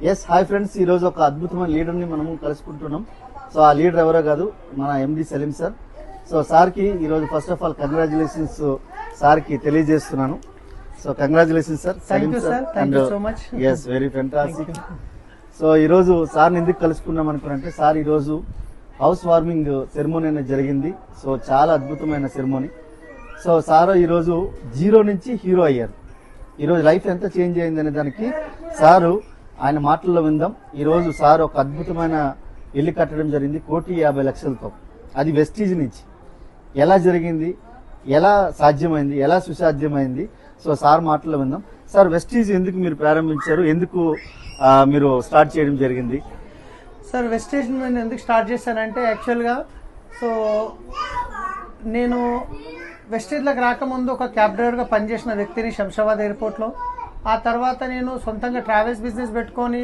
Yes hi friends, ఈ రోజు ఒక అద్భుతమైన లీడర్ని మనము కలుసుకుంటున్నాం. సో ఆ లీడర్ ఎవరో కాదు, మన ఎండి సలీం సార్. సో సార్కి ఈరోజు ఫస్ట్ ఆఫ్ ఆల్ కంగ్రాచులేషన్స్ సార్కి తెలియజేస్తున్నాను. So congratulations sir, Saleem sir. And yes very fantastic. So ఈరోజు సార్ని ఎందుకు కలుసుకున్నాం అనుకున్నంటే, సార్ ఈరోజు హౌస్ వార్మింగ్ సెరమోనీ అనేది జరిగింది. సో చాలా అద్భుతమైన సెరమోనీ. సో సార్ ఈరోజు జీరో నుంచి హీరో అయ్యారు. ఈరోజు లైఫ్ ఎంత చేంజ్ అయింది అనే దానికి సారు ఆయన మాటల్లో విందాం. ఈరోజు సార్ ఒక అద్భుతమైన ఇల్లు కట్టడం జరిగింది 1,50,00,000తో. అది వెస్టీజ్ నుంచి. ఎలా జరిగింది, ఎలా సాధ్యమైంది, ఎలా సుసాధ్యమైంది, సో సార్ మాటల్లో విందాం. సార్, వెస్టీజ్ ఎందుకు మీరు ప్రారంభించారు, ఎందుకు మీరు స్టార్ట్ చేయడం జరిగింది? సార్, వెస్టేజ్ నేను ఎందుకు స్టార్ట్ చేశానంటే, యాక్చువల్గా సో నేను వెస్టేజ్లోకి రాకముందు ఒక క్యాబ్ డ్రైవర్గా పనిచేసిన వ్యక్తిని శంషాబాద్ ఎయిర్పోర్ట్లో. ఆ తర్వాత నేను సొంతంగా ట్రావెల్స్ బిజినెస్ పెట్టుకొని